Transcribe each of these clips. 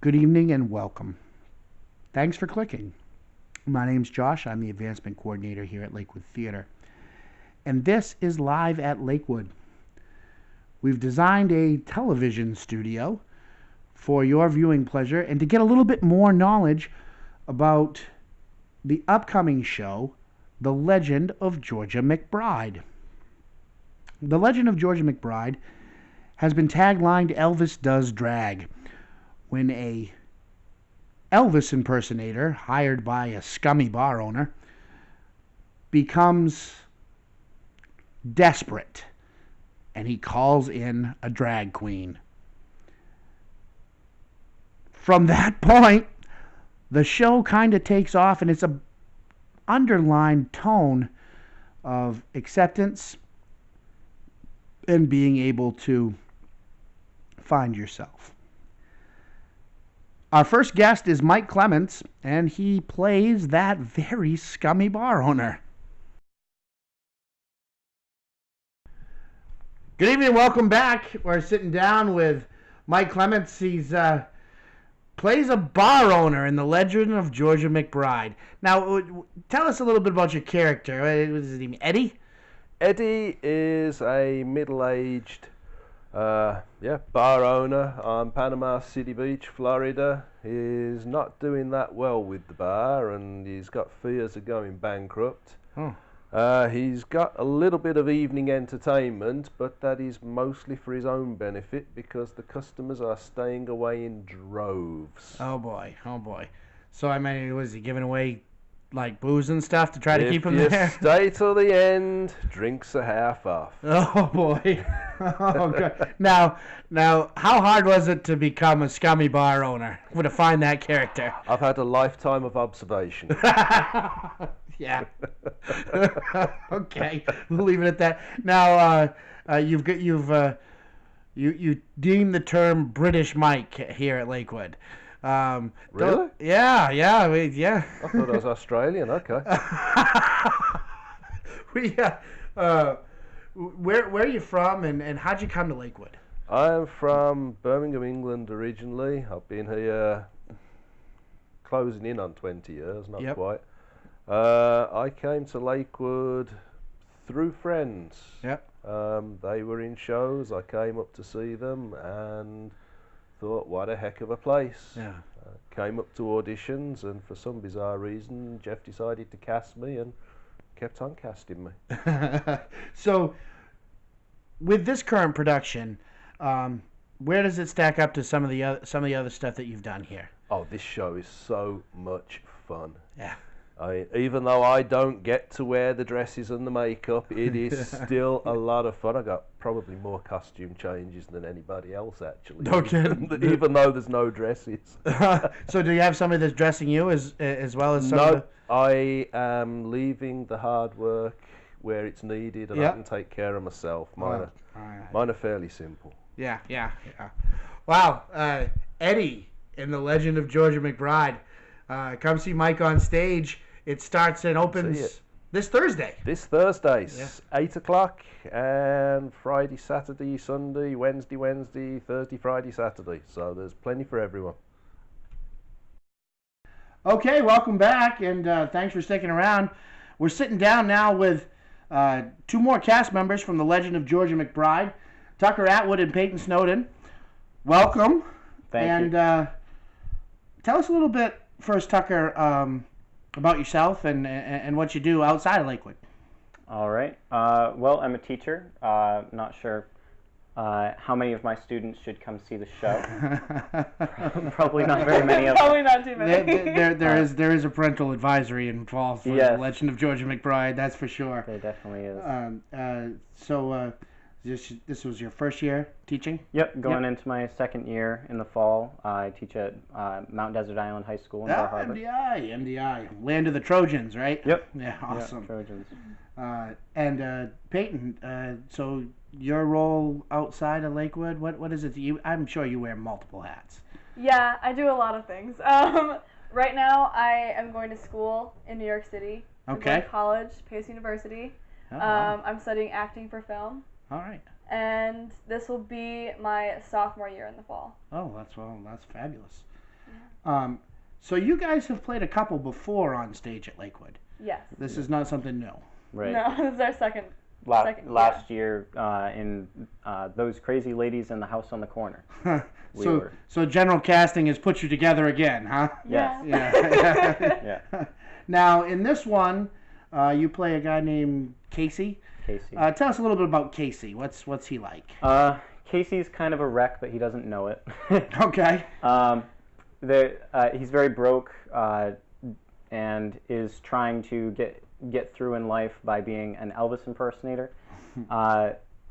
Good evening and welcome. Thanks for clicking. My name's Josh. I'm the Advancement Coordinator here at Lakewood Theater. And this is Live at Lakewood. We've designed a television studio for your viewing pleasure and to get a little bit more knowledge about the upcoming show, The Legend of Georgia McBride. The Legend of Georgia McBride has been taglined Elvis Does Drag, when a Elvis impersonator hired by a scummy bar owner becomes desperate and he calls in a drag queen. From that point, the show kind of takes off, and it's a underlined tone of acceptance and being able to find yourself. Our first guest is Mike Clements, and he plays that very scummy bar owner. Good evening, welcome back. We're sitting down with Mike Clements. He's plays a bar owner in The Legend of Georgia McBride. Now, tell us a little bit about your character. What is his name? Eddie? Eddie is a middle-aged bar owner on Panama City Beach, Florida. He's not doing that well with the bar, and he's got fears of going bankrupt. He's got a little bit of evening entertainment, but that is mostly for his own benefit because the customers are staying away in droves. Oh boy. So, I mean, was he giving away like booze and stuff to try to keep him there? If you stay till the end, drinks are half off. Oh boy. Oh god. Now, how hard was it to become a scummy bar owner? To find that character? I've had a lifetime of observation. Yeah. Okay, we'll leave it at that. Now, you deem the term British Mike here at Lakewood. Really? Yeah. I thought I was Australian. Okay. Where are you from, and how'd you come to Lakewood? I'm from Birmingham, England originally. I've been here closing in on 20 years, not quite. I came to Lakewood through friends. Yep. They were in shows. I came up to see them and thought, what a heck of a place. Yeah. Came up to auditions, and for some bizarre reason, Jeff decided to cast me and kept on casting me. So, with this current production, where does it stack up to some of the other stuff that you've done here? Oh, this show is so much fun. Yeah. Even though I don't get to wear the dresses and the makeup, it is still a lot of fun. I got probably more costume changes than anybody else, actually. Okay. Even though there's no dresses. So do you have somebody that's dressing you as well as some? No, I am leaving the hard work where it's needed, and I can take care of myself. Mine are fairly simple. Yeah. Wow, Eddie in The Legend of Georgia McBride. Come see Mike on stage. It starts and opens this Thursday. This Thursday, 8 o'clock, and Friday, Saturday, Sunday, Wednesday, Thursday, Friday, Saturday. So there's plenty for everyone. Okay, welcome back, and thanks for sticking around. We're sitting down now with two more cast members from The Legend of Georgia McBride, Tucker Atwood and Peyton Snowden. Welcome. Thank you. And tell us a little bit first, Tucker, about yourself and what you do outside of Lakewood. All right. Well, I'm a teacher. Not sure how many of my students should come see the show. Probably not very many of them. Probably not too many. There is a parental advisory involved for The Legend of Georgia McBride, that's for sure. There definitely is. So this was your first year teaching? Yep, going into my second year in the fall. I teach at Mount Desert Island High School in Bar Harbor. MDI. Land of the Trojans, right? Yep. Yeah, awesome. Yep, Trojans. And Peyton, so your role outside of Lakewood, what is it that I'm sure you wear multiple hats. Yeah, I do a lot of things. Right now, I am going to school in New York City. I'm going to college, Pace University. Wow. I'm studying acting for film. All right. And this will be my sophomore year in the fall. Oh, that's fabulous. So you guys have played a couple before on stage at Lakewood. Yes. This is not something new. Right. No, this is our second. Last year in Those Crazy Ladies in the House on the Corner. So general casting has put you together again, huh? Yes. Yeah. Yeah. Now, in this one, you play a guy named Casey. Casey. Tell us a little bit about Casey. What's he like? Casey's kind of a wreck, but he doesn't know it. Okay. He's very broke and is trying to get through in life by being an Elvis impersonator.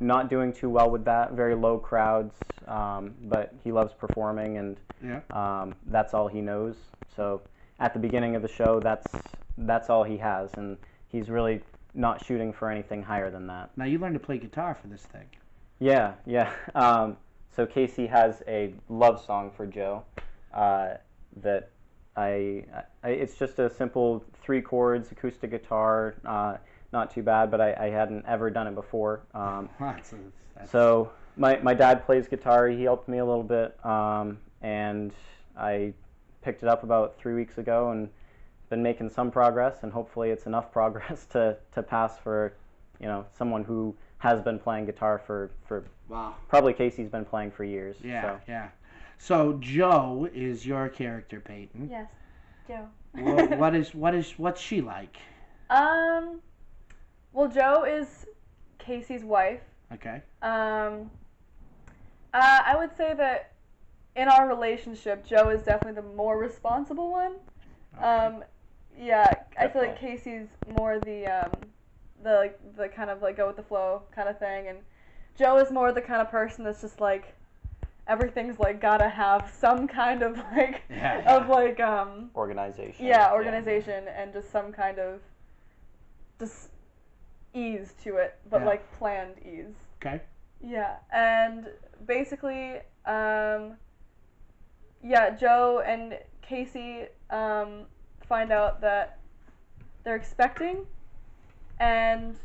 Not doing too well with that. Very low crowds, but he loves performing, and that's all he knows. So at the beginning of the show, that's all he has, and he's really not shooting for anything higher than that. Now you learned to play guitar for this thing. Yeah. So Casey has a love song for Joe that it's just a simple 3 chords acoustic guitar, not too bad, but I hadn't ever done it before. So my dad plays guitar. He helped me a little bit, and I picked it up about 3 weeks ago and been making some progress, and hopefully it's enough progress to pass for someone who has been playing guitar for wow. Probably Casey's been playing for years. Yeah. So Joe is your character, Peyton. Yes, Joe. Well, what's she like? Well, Joe is Casey's wife. Okay. I would say that in our relationship, Joe is definitely the more responsible one. Okay. Yeah, I feel Definitely. like Casey's more the kind of like go with the flow kind of thing, and Joe is more the kind of person that's just like everything's like gotta have some kind of like Organization. Yeah, organization and just some kind of just ease to it, but like planned ease. Okay. Yeah, and basically, Joe and Casey find out that they're expecting, and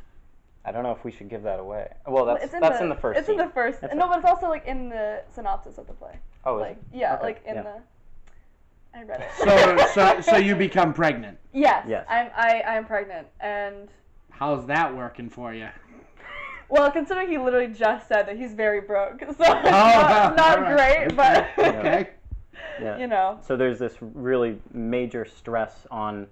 I don't know if we should give that away. Well, that's in the first. It's in the first. But it's also like in the synopsis of the play. Oh, like is it? yeah, Okay. like in the. I read it. So you become pregnant. Yes. Yes. I'm pregnant, and. How's that working for you? Well, considering he literally just said that he's very broke, so it's not great, but okay. Yeah. So there's this really major stress on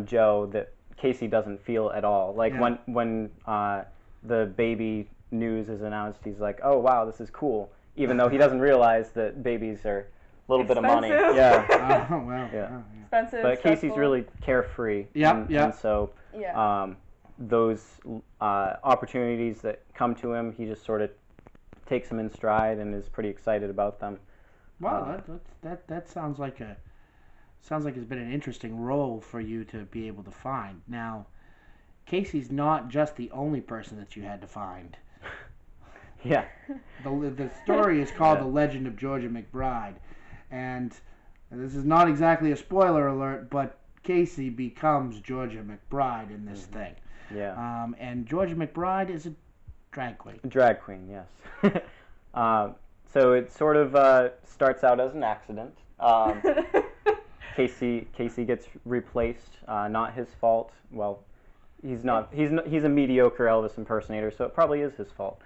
Joe that Casey doesn't feel at all. Like when the baby news is announced, he's like, "Oh wow, this is cool," even though he doesn't realize that babies are a little bit of money. Yeah. Oh well. Yeah. Expensive. But stressful. Casey's really carefree. Yeah. And so those opportunities that come to him, he just sort of takes them in stride and is pretty excited about them. Wow, that sounds like it's been an interesting role for you to be able to find. Now, Casey's not just the only person that you had to find. Yeah. The story is called The Legend of Georgia McBride, and this is not exactly a spoiler alert, but Casey becomes Georgia McBride in this thing. Yeah. And Georgia McBride is a drag queen. Drag queen, yes. So it sort of starts out as an accident. Casey gets replaced, not his fault. Well, he's not. He's a mediocre Elvis impersonator, so it probably is his fault.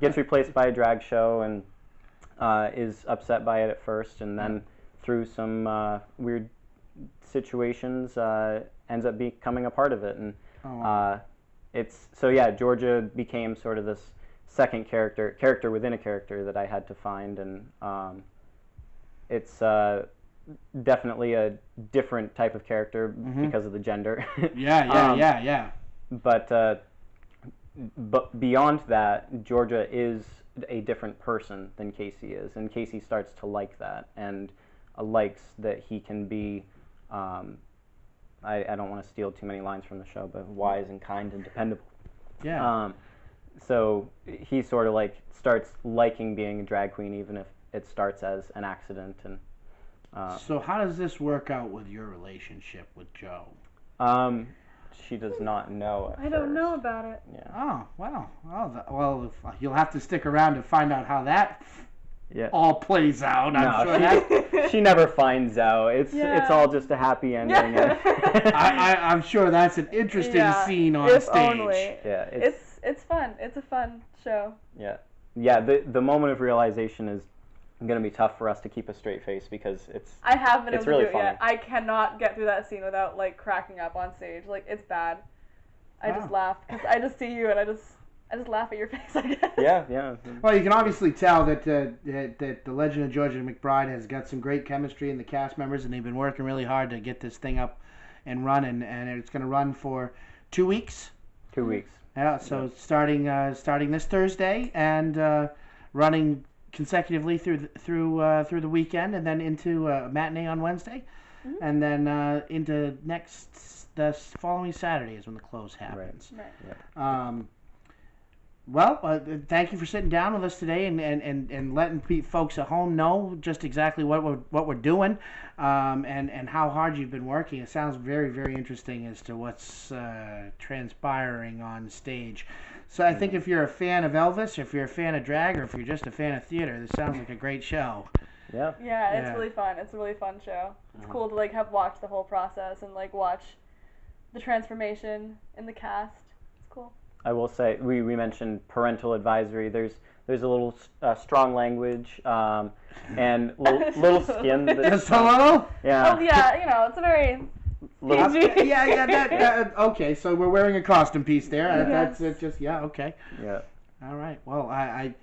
Gets replaced by a drag show and is upset by it at first, and then through some weird situations ends up becoming a part of it. And Georgia became sort of this second character within a character that I had to find, and it's definitely a different type of character because of the gender. Yeah. But beyond that, Georgia is a different person than Casey is, and Casey starts to like that and likes that he can be. I don't want to steal too many lines from the show, but wise and kind and dependable. Yeah. So he sort of like starts liking being a drag queen, even if it starts as an accident. And so how does this work out with your relationship with Joe? She does not know. I don't know about it. Yeah. Oh, wow. Well, you'll have to stick around to find out how that all plays out. I'm sure she never finds out. It's all just a happy ending. I'm sure that's an interesting scene on if stage. Only. Yeah, it's fun. It's a fun show. Yeah. The moment of realization is going to be tough for us to keep a straight face because I haven't been able really to do it funny. yet. I cannot get through that scene without like cracking up on stage. Like it's bad. I just laugh because I just see you and I just laugh at your face. I guess. Yeah. Well, you can obviously tell that that the Legend of Georgia McBride has got some great chemistry in the cast members, and they've been working really hard to get this thing up and running. And it's going to run for 2 weeks. 2 weeks. Yeah. So starting this Thursday and running consecutively through the weekend, and then into matinee on Wednesday, and then into the following Saturday is when the close happens. Right. Well, thank you for sitting down with us today and letting folks at home know just exactly what we're doing, and how hard you've been working. It sounds very, very interesting as to what's transpiring on stage. So I think if you're a fan of Elvis, or if you're a fan of drag, or if you're just a fan of theater, this sounds like a great show. Yeah. Yeah, it's really fun. It's a really fun show. It's cool to like have watched the whole process and like watch the transformation in the cast. It's cool. I will say we mentioned parental advisory. There's a little strong language and little skin. Just a little. Yeah. Oh yeah, it's a very PG. Okay, so we're wearing a costume piece there. Yes. That's just okay. Yeah. All right. Well, I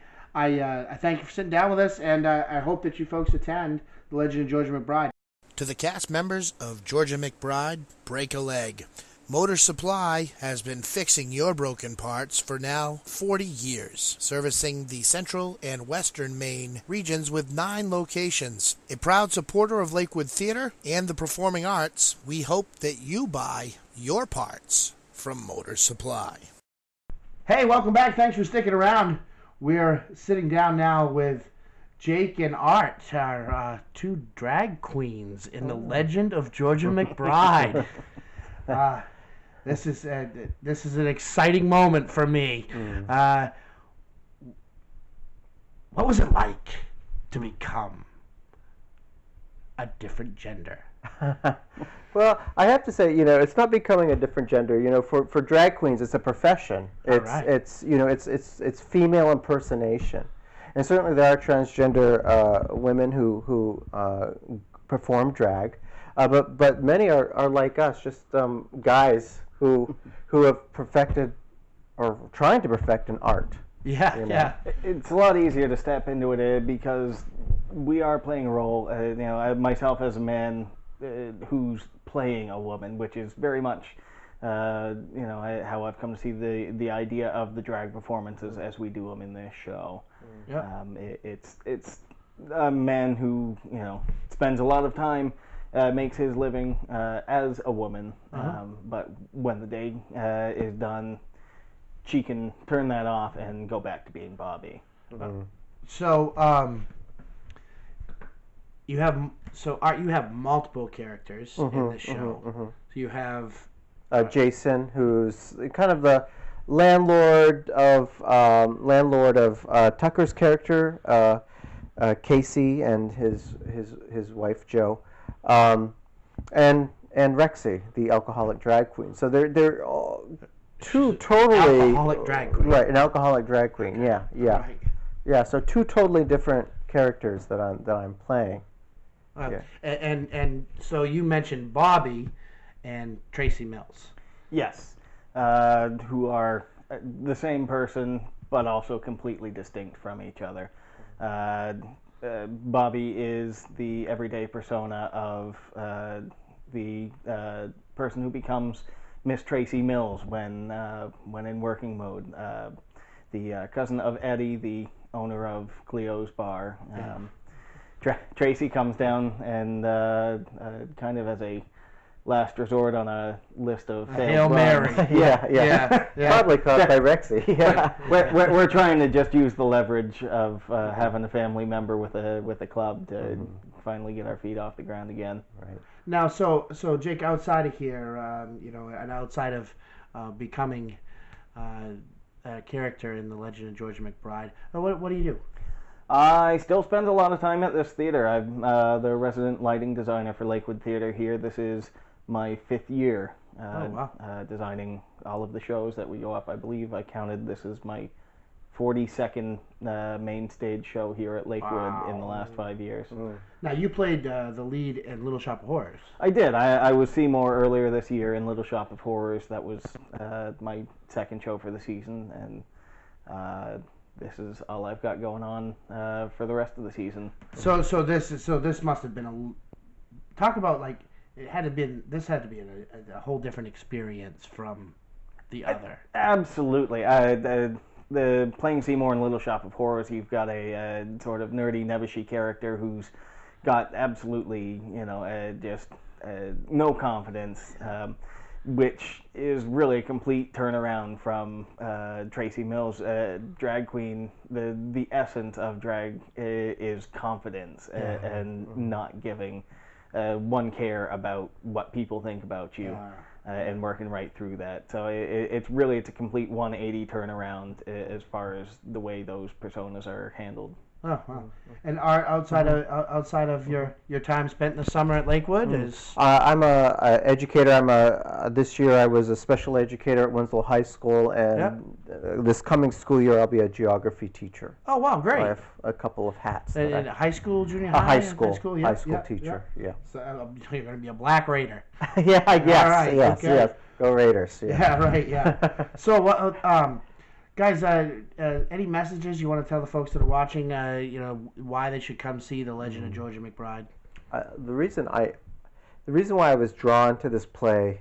thank you for sitting down with us, and I hope that you folks attend The Legend of Georgia McBride. To the cast members of Georgia McBride, break a leg. Motor Supply has been fixing your broken parts for now 40 years, servicing the central and western Maine regions with 9 locations. A proud supporter of Lakewood Theater and the performing arts, we hope that you buy your parts from Motor Supply. Hey, welcome back. Thanks for sticking around. We're sitting down now with Jake and Art, our 2 drag queens in The Legend of Georgia McBride. This is an exciting moment for me. What was it like to become a different gender? Well, I have to say, it's not becoming a different gender. For drag queens, it's a profession. It's female impersonation, and certainly there are transgender women who perform drag, but many are like us, just guys who have perfected or trying to perfect an art. Yeah. It's a lot easier to step into it because we are playing a role. Myself as a man who's playing a woman, which is very much, how I've come to see the idea of the drag performances as we do them in this show. Yeah. It's a man who spends a lot of time. Makes his living as a woman, but when the day is done, she can turn that off and go back to being Bobby. So, Art, you have multiple characters in the show. So you have Jason, who's kind of the landlord of Tucker's character, Casey, and his wife Jo. And Rexy, the alcoholic drag queen. So they're all 2 totally alcoholic drag queen. Right, an alcoholic drag queen. Yeah. Right. Yeah. So 2 totally different characters that I'm playing. And so you mentioned Bobby and Tracy Mills. Yes, who are the same person but also completely distinct from each other. Bobby is the everyday persona of the person who becomes Miss Tracy Mills when in working mode. The cousin of Eddie, the owner of Cleo's Bar. Tracy comes down and kind of as a last resort on a list of Hail Mary. Yeah. Probably caused by Rexy. Yeah. We're trying to just use the leverage of having a family member with a club to finally get our feet off the ground again. Right. Now, so Jake, outside of here, and outside of becoming a character in The Legend of Georgia McBride, what do you do? I still spend a lot of time at this theater. I'm the resident lighting designer for Lakewood Theater here. This is my 5th year designing all of the shows that we go up. I believe I counted this is my 42nd main stage show here at Lakewood in the last 5 years. Now, you played the lead in Little Shop of Horrors. I did. I was Seymour earlier this year in Little Shop of Horrors. That was my second show for the season, and this is all I've got going on for the rest of the season. So this must have been talk about like this had to be a whole different experience from the other. Absolutely. The playing Seymour in Little Shop of Horrors, you've got a sort of nerdy, nebbishy character who's got absolutely, just no confidence, which is really a complete turnaround from Tracy Mills. Drag queen, the essence of drag is confidence and not giving one care about what people think about you. And working right through that. So it's a complete 180 turnaround as far as the way those personas are handled. Oh, wow. And outside of your time spent in the summer at Lakewood is I'm a educator. This year I was a special educator at Winslow High School, and this coming school year I'll be a geography teacher. Oh, wow, great! So I have a couple of hats. High school, junior high, high school teacher. Yeah. So you're going to be a Black Raider. Yeah. Yes. All right, Yes. okay. Yes. Go Raiders. Yeah. Yeah. Right. Yeah. So what? Guys, any messages you want to tell the folks that are watching? Why they should come see The Legend of Georgia McBride. The reason why I was drawn to this play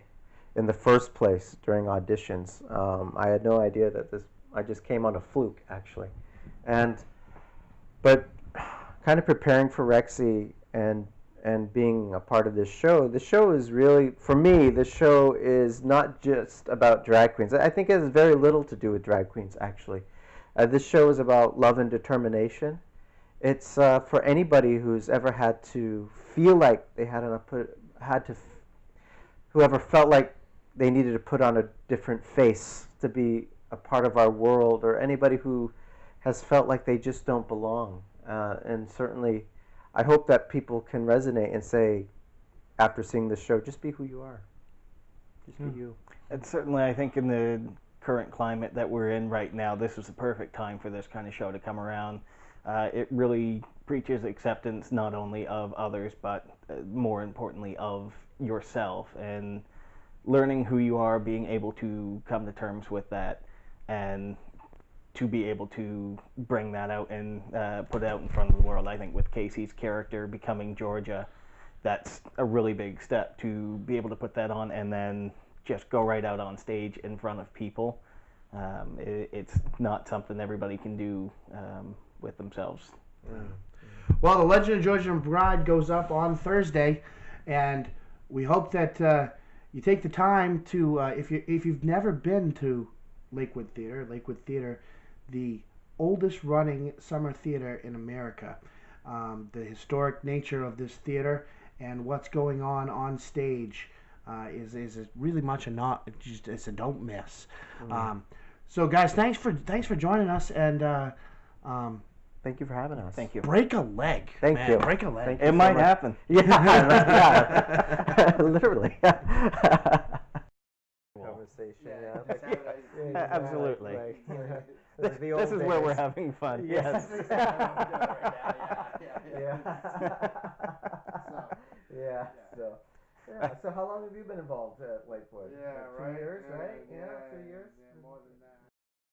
in the first place during auditions, I had no idea that I just came on a fluke actually, but kind of preparing for Rexy and being a part of this show. The show is really, for me, the show is not just about drag queens. I think it has very little to do with drag queens, actually. This show is about love and determination. It's for anybody who's ever had to feel like they whoever felt like they needed to put on a different face to be a part of our world, or anybody who has felt like they just don't belong. And certainly, I hope that people can resonate and say, after seeing this show, just be who you are. Just be you. And certainly, I think in the current climate that we're in right now, this is the perfect time for this kind of show to come around. It really preaches acceptance not only of others, but more importantly of yourself, and learning who you are, being able to come to terms with that, and to be able to bring that out and put it out in front of the world. I think with Casey's character becoming Georgia, that's a really big step to be able to put that on and then just go right out on stage in front of people. It's not something everybody can do with themselves. Well, The Legend of Georgia McBride goes up on Thursday, and we hope that you take the time to, if you've never been to Lakewood Theater, the oldest running summer theater in America. The historic nature of this theater and what's going on stage is really much it's a don't miss. So guys, thanks for joining us, and thank you for having us. Thank you. break a leg. Thank you. Break a leg. It might happen. Yeah, literally. Conversation. Absolutely. This is where we're having fun. Yes. So how long have you been involved at Lakewood? Yeah, like 2 years, right? Yeah, 2 years. Yeah, more than that.